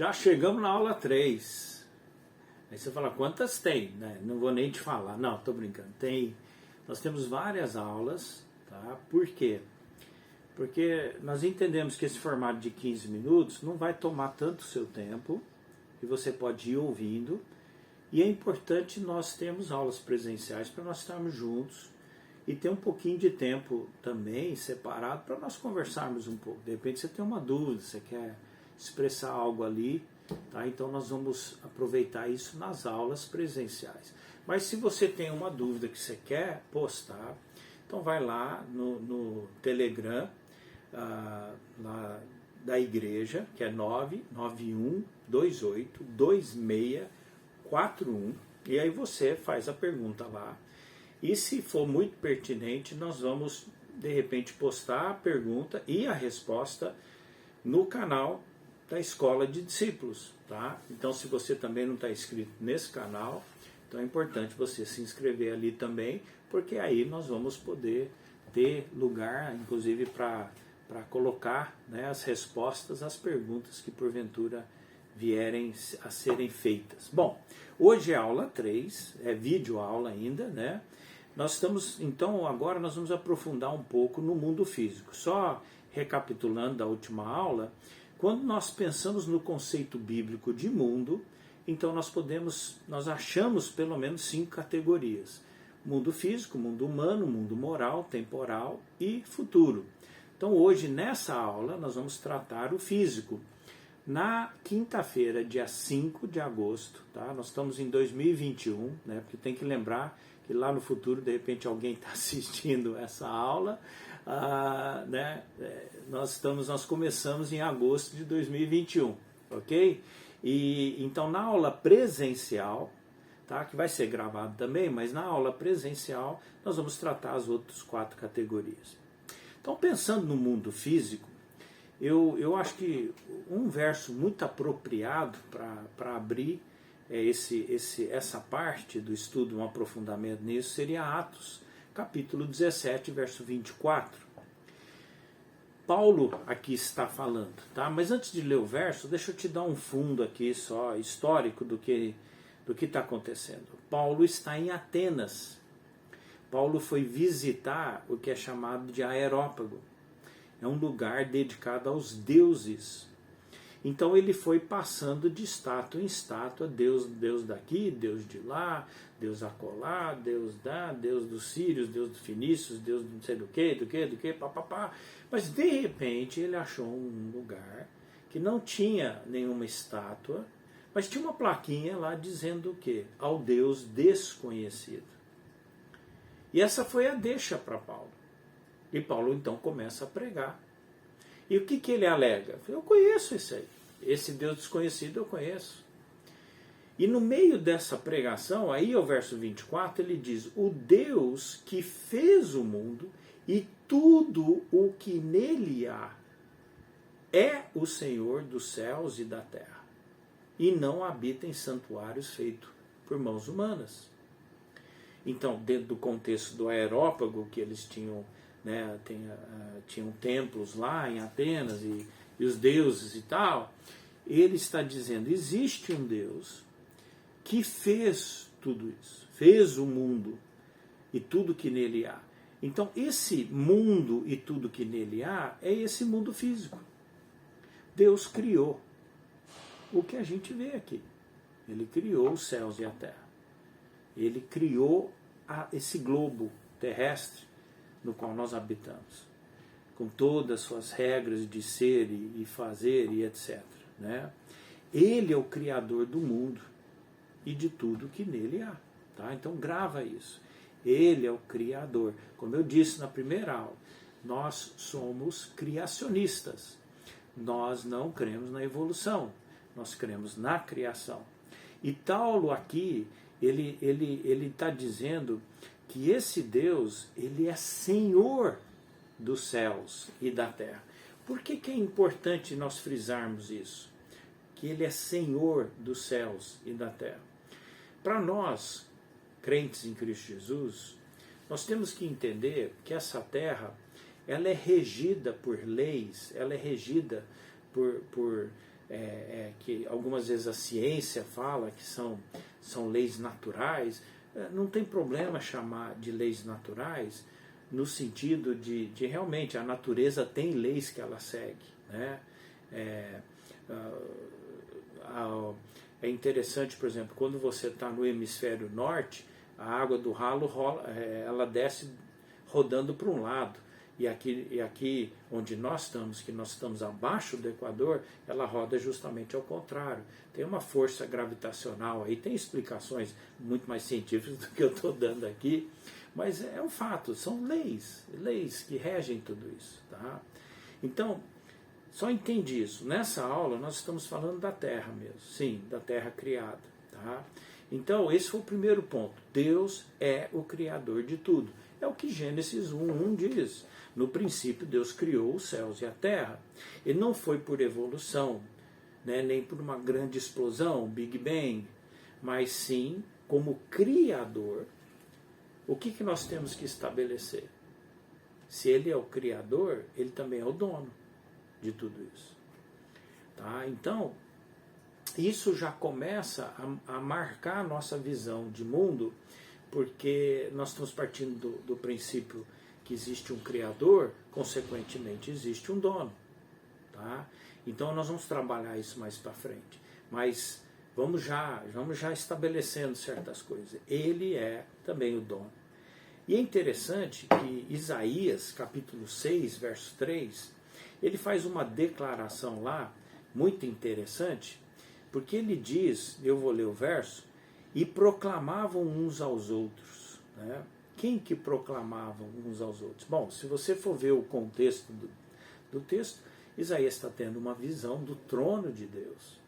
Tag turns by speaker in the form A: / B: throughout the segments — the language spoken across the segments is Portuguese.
A: Já chegamos na aula 3. Aí você fala, quantas tem? Né? Não vou nem te falar. Não, tô brincando. Nós temos várias aulas, tá? Por quê? Porque nós entendemos que esse formato de 15 minutos não vai tomar tanto seu tempo e você pode ir ouvindo. E é importante nós termos aulas presenciais para nós estarmos juntos e ter um pouquinho de tempo também separado para nós conversarmos um pouco. De repente você tem uma dúvida, você quer expressar algo ali, tá? Então nós vamos aproveitar isso nas aulas presenciais. Mas se você tem uma dúvida que você quer postar, então vai lá no Telegram lá da igreja, que é 991282641, e aí você faz a pergunta lá. E se for muito pertinente, nós vamos de repente postar a pergunta e a resposta no canal da Escola de Discípulos, tá? Então, se você também não está inscrito nesse canal, então é importante você se inscrever ali também, porque aí nós vamos poder ter lugar, inclusive, para colocar, né, as respostas às perguntas que porventura vierem a serem feitas. Bom, hoje é aula 3, é vídeo aula ainda, né? Nós estamos, então, agora nós vamos aprofundar um pouco no mundo físico. Só recapitulando da última aula, quando nós pensamos no conceito bíblico de mundo, então nós achamos pelo menos 5 categorias. Mundo físico, mundo humano, mundo moral, temporal e futuro. Então hoje, nessa aula, nós vamos tratar o físico. Na quinta-feira, dia 5 de agosto, tá? Nós estamos em 2021, né? Porque tem que lembrar que lá no futuro, de repente, alguém está assistindo essa aula, né? Nós começamos em agosto de 2021, ok? E então na aula presencial, tá? Que vai ser gravado também, mas na aula presencial nós vamos tratar as outras 4 categorias. Então, pensando no mundo físico, eu acho que um verso muito apropriado para abrir essa parte do estudo, um aprofundamento nisso, seria Atos, capítulo 17, verso 24. Paulo aqui está falando, tá? Mas antes de ler o verso, deixa eu te dar um fundo aqui só histórico do que está acontecendo. Paulo está em Atenas. Paulo foi visitar o que é chamado de Areópago. É um lugar dedicado aos deuses. Então ele foi passando de estátua em estátua, Deus daqui, Deus de lá, Deus acolá, Deus dos sírios, Deus dos fenícios, Deus não sei do que, papapá. Mas de repente ele achou um lugar que não tinha nenhuma estátua, mas tinha uma plaquinha lá dizendo o quê? Ao Deus desconhecido. E essa foi a deixa para Paulo. E Paulo então começa a pregar. E o que ele alega? Eu conheço esse aí. Esse Deus desconhecido eu conheço. E no meio dessa pregação, aí o verso 24, ele diz: o Deus que fez o mundo e tudo o que nele há é o Senhor dos céus e da terra, e não habita em santuários feitos por mãos humanas. Então, dentro do contexto do Areópago, que eles tinham, né, tinham templos lá em Atenas e os deuses e tal, ele está dizendo, existe um Deus que fez tudo isso, fez o mundo e tudo que nele há. Então, esse mundo e tudo que nele há é esse mundo físico. Deus criou o que a gente vê aqui. Ele criou os céus e a terra. Ele criou esse globo terrestre no qual nós habitamos, com todas as suas regras de ser e fazer e etc. Né? Ele é o criador do mundo e de tudo que nele há. Tá? Então grava isso. Ele é o criador. Como eu disse na primeira aula, nós somos criacionistas. Nós não cremos na evolução, nós cremos na criação. E Paulo aqui, ele está dizendo que esse Deus, ele é Senhor dos céus e da terra. Por que é importante nós frisarmos isso? Que ele é Senhor dos céus e da terra. Para nós, crentes em Cristo Jesus, nós temos que entender que essa terra, ela é regida por leis, ela é regida por que algumas vezes a ciência fala que são leis naturais. Não tem problema chamar de leis naturais no sentido de realmente a natureza tem leis que ela segue, né? É interessante, por exemplo, quando você está no hemisfério norte, a água do ralo ela desce rodando para um lado. E aqui onde nós estamos, que nós estamos abaixo do Equador, ela roda justamente ao contrário. Tem uma força gravitacional aí, tem explicações muito mais científicas do que eu estou dando aqui, mas é um fato, são leis que regem tudo isso. Tá? Então, só entende isso. Nessa aula nós estamos falando da Terra mesmo, sim, da Terra criada. Tá? Então, esse foi o primeiro ponto. Deus é o Criador de tudo. É o que Gênesis 1:1 diz. No princípio, Deus criou os céus e a terra. E não foi por evolução, né, nem por uma grande explosão, Big Bang, mas sim como Criador. O que nós temos que estabelecer? Se Ele é o Criador, Ele também é o dono de tudo isso. Tá? Então, isso já começa a marcar a nossa visão de mundo, porque nós estamos partindo do princípio que existe um Criador, consequentemente existe um dono. Tá? Então nós vamos trabalhar isso mais para frente. Mas vamos já estabelecendo certas coisas. Ele é também o dono. E é interessante que Isaías, capítulo 6, verso 3, ele faz uma declaração lá, muito interessante, porque ele diz, eu vou ler o verso, e proclamavam uns aos outros. Né? Quem que proclamavam uns aos outros? Bom, se você for ver o contexto do texto, Isaías está tendo uma visão do trono de Deus.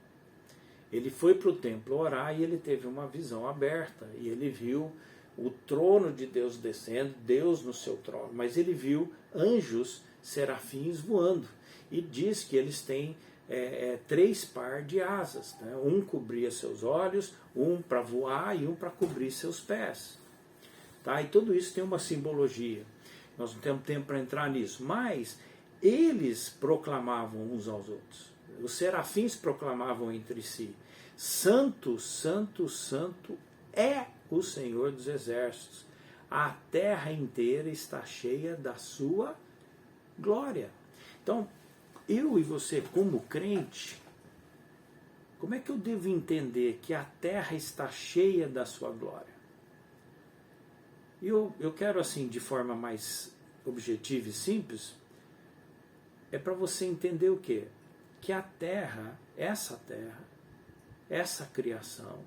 A: Ele foi para o templo orar e ele teve uma visão aberta, e ele viu o trono de Deus descendo, Deus no seu trono, mas ele viu anjos, serafins voando, e diz que eles têm 3 par de asas, né? Um cobria seus olhos, um para voar e um para cobrir seus pés. Tá? E tudo isso tem uma simbologia. Nós não temos tempo para entrar nisso, mas eles proclamavam uns aos outros. Os serafins proclamavam entre si: Santo, Santo, Santo é o Senhor dos Exércitos. A terra inteira está cheia da sua glória. Então, eu e você, como crente, como é que eu devo entender que a terra está cheia da sua glória? Eu quero, assim, de forma mais objetiva e simples, é para você entender o quê? Que a terra, essa criação,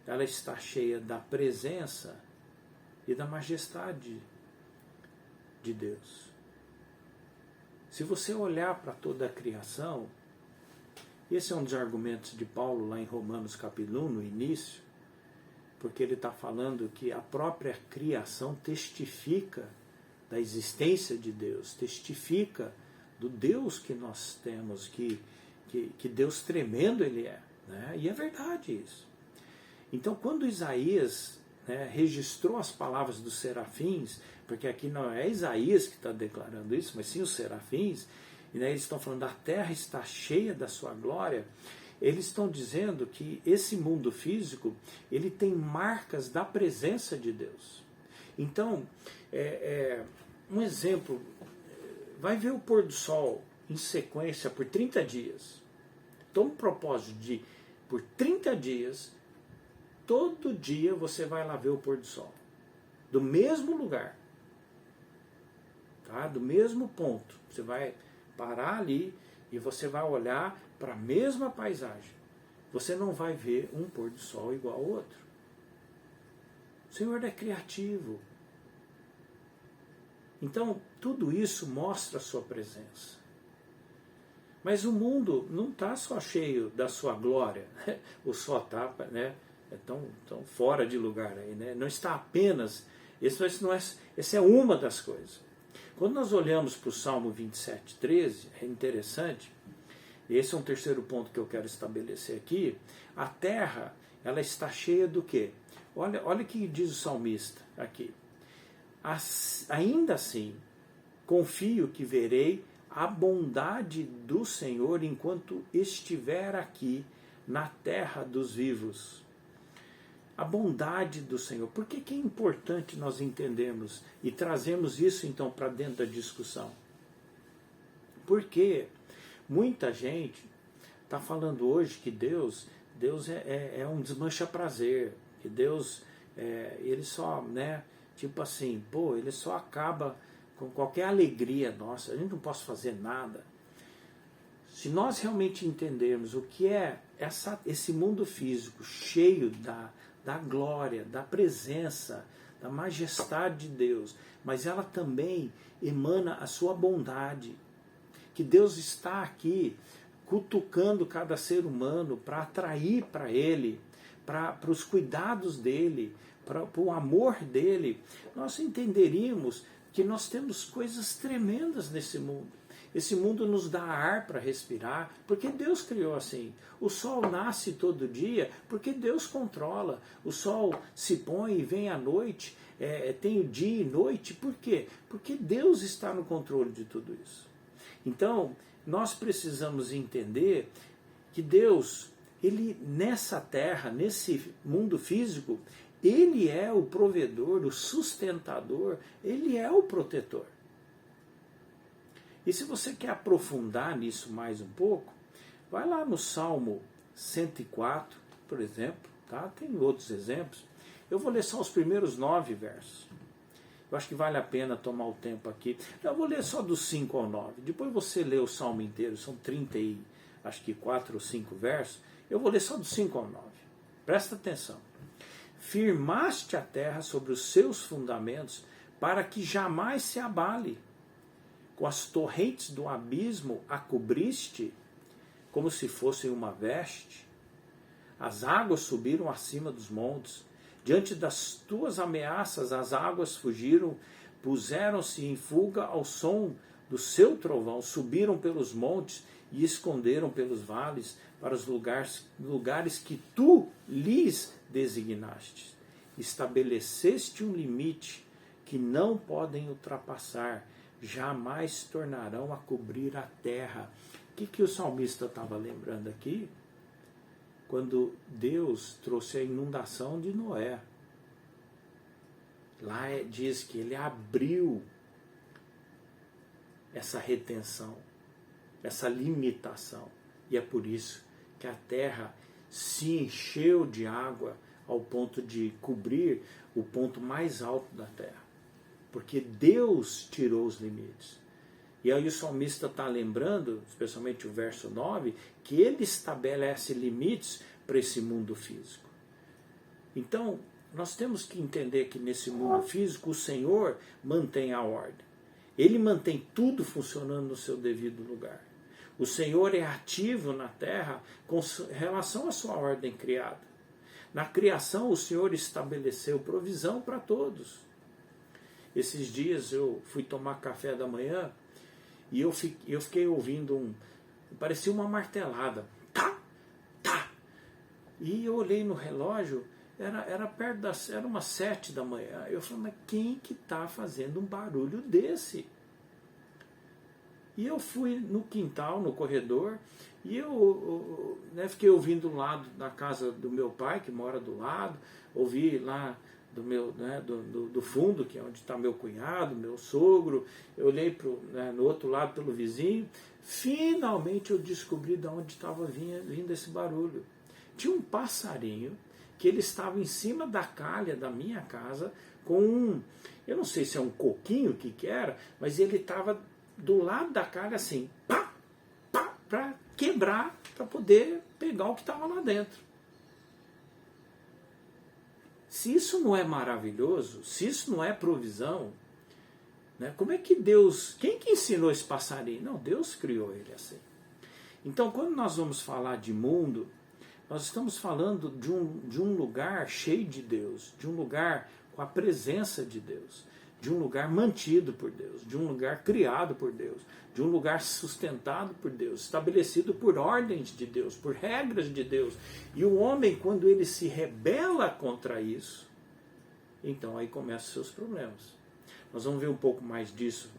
A: ela está cheia da presença e da majestade de Deus. Se você olhar para toda a criação, esse é um dos argumentos de Paulo lá em Romanos capítulo 1, no início, porque ele está falando que a própria criação testifica da existência de Deus, testifica do Deus que nós temos, que Deus tremendo Ele é. Né? E é verdade isso. Então, quando Isaías registrou as palavras dos serafins, porque aqui não é Isaías que está declarando isso, mas sim os serafins, e eles estão falando a terra está cheia da sua glória, eles estão dizendo que esse mundo físico ele tem marcas da presença de Deus. Então, um exemplo, vai ver o pôr do sol em sequência por 30 dias. Toma o propósito de, por 30 dias, todo dia você vai lá ver o pôr do sol. Do mesmo lugar. Tá? Do mesmo ponto. Você vai parar ali e você vai olhar para a mesma paisagem. Você não vai ver um pôr do sol igual ao outro. O Senhor é criativo. Então, tudo isso mostra a sua presença. Mas o mundo não está só cheio da sua glória. O sol está tão fora de lugar aí. Né? Não está apenas... Essa é uma das coisas. Quando nós olhamos para o Salmo 27:13, é interessante, esse é um terceiro ponto que eu quero estabelecer aqui, a terra, ela está cheia do quê? Olha o que diz o salmista aqui. Ainda assim, confio que verei a bondade do Senhor enquanto estiver aqui na terra dos vivos. A bondade do Senhor. Por que é importante nós entendermos e trazermos isso então para dentro da discussão? Porque muita gente está falando hoje que Deus é um desmancha-prazer, que Deus, ele só, né, tipo assim, ele só acaba com qualquer alegria nossa, a gente não pode fazer nada. Se nós realmente entendermos o que é esse mundo físico cheio da glória, da presença, da majestade de Deus, mas ela também emana a sua bondade, que Deus está aqui cutucando cada ser humano para atrair para Ele, para os cuidados dEle, para o amor dEle, nós entenderíamos que nós temos coisas tremendas nesse mundo. Esse mundo nos dá ar para respirar, porque Deus criou assim. O sol nasce todo dia, porque Deus controla. O sol se põe e vem à noite, tem o dia e noite. Por quê? Porque Deus está no controle de tudo isso. Então, nós precisamos entender que Deus, Ele nessa terra, nesse mundo físico, Ele é o provedor, o sustentador, Ele é o protetor. E se você quer aprofundar nisso mais um pouco, vai lá no Salmo 104, por exemplo, tá? Tem outros exemplos. Eu vou ler só os primeiros 9 versos. Eu acho que vale a pena tomar o tempo aqui. Eu vou ler só dos 5 ao 9. Depois você lê o Salmo inteiro, são 30 e acho que 4 ou 5 versos. Eu vou ler só dos 5 ao 9. Presta atenção. Firmaste a terra sobre os seus fundamentos para que jamais se abale. Com as torrentes do abismo a cobriste, como se fossem uma veste. As águas subiram acima dos montes. Diante das tuas ameaças, as águas fugiram, puseram-se em fuga ao som do seu trovão, subiram pelos montes e esconderam pelos vales para os lugares que tu lhes designaste. Estabeleceste um limite que não podem ultrapassar, jamais tornarão a cobrir a terra. O que o salmista estava lembrando aqui? Quando Deus trouxe a inundação de Noé. Lá diz que ele abriu essa retenção, essa limitação. E é por isso que a terra se encheu de água ao ponto de cobrir o ponto mais alto da terra. Porque Deus tirou os limites. E aí o salmista está lembrando, especialmente o verso 9, que ele estabelece limites para esse mundo físico. Então, nós temos que entender que nesse mundo físico o Senhor mantém a ordem. Ele mantém tudo funcionando no seu devido lugar. O Senhor é ativo na terra com relação à sua ordem criada. Na criação o Senhor estabeleceu provisão para todos. Esses dias eu fui tomar café da manhã e eu fiquei ouvindo parecia uma martelada. Tá, tá. E eu olhei no relógio, era umas 7 da manhã. Eu falei, mas quem que está fazendo um barulho desse? E eu fui no quintal, no corredor, e eu fiquei ouvindo do lado da casa do meu pai, que mora do lado, ouvi lá do fundo, que é onde está meu cunhado, meu sogro, eu olhei no outro lado pelo vizinho, finalmente eu descobri de onde estava vindo esse barulho. Tinha um passarinho que ele estava em cima da calha da minha casa com eu não sei se é um coquinho, o que era, mas ele estava do lado da calha assim, pá, pá, para quebrar, para poder pegar o que estava lá dentro. Se isso não é maravilhoso, se isso não é provisão, né, como é que Deus... Quem que ensinou esse passarinho? Não, Deus criou ele assim. Então, quando nós vamos falar de mundo, nós estamos falando de um lugar cheio de Deus, de um lugar com a presença de Deus, de um lugar mantido por Deus, de um lugar criado por Deus, de um lugar sustentado por Deus, estabelecido por ordens de Deus, por regras de Deus. E o homem, quando ele se rebela contra isso, então aí começam os seus problemas. Nós vamos ver um pouco mais disso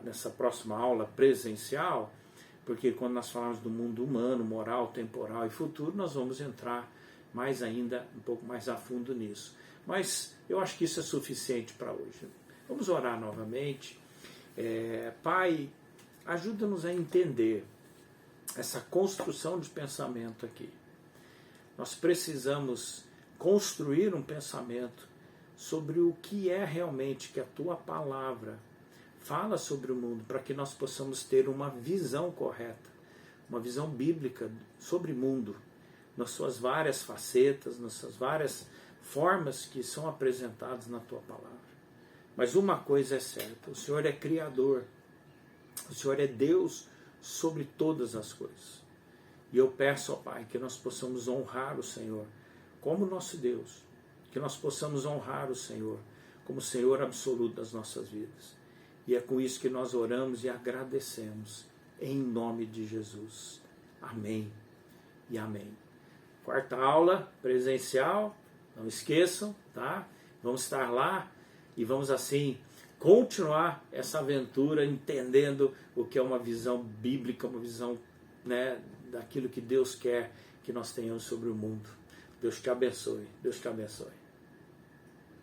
A: nessa próxima aula presencial, porque quando nós falamos do mundo humano, moral, temporal e futuro, nós vamos entrar mais ainda, um pouco mais a fundo nisso. Mas eu acho que isso é suficiente para hoje. Vamos orar novamente. Pai, ajuda-nos a entender essa construção de pensamento aqui. Nós precisamos construir um pensamento sobre o que é realmente que a Tua palavra fala sobre o mundo, para que nós possamos ter uma visão correta, uma visão bíblica sobre o mundo, nas suas várias facetas, nas suas várias formas que são apresentadas na Tua palavra. Mas uma coisa é certa, o Senhor é Criador, o Senhor é Deus sobre todas as coisas. E eu peço, ó Pai, que nós possamos honrar o Senhor como nosso Deus, que nós possamos honrar o Senhor como Senhor absoluto das nossas vidas. E é com isso que nós oramos e agradecemos, em nome de Jesus. Amém e amém. Quarta aula presencial, não esqueçam, tá? Vamos estar lá e vamos assim continuar essa aventura entendendo o que é uma visão bíblica, uma visão, né, daquilo que Deus quer que nós tenhamos sobre o mundo. Deus te abençoe. Deus te abençoe.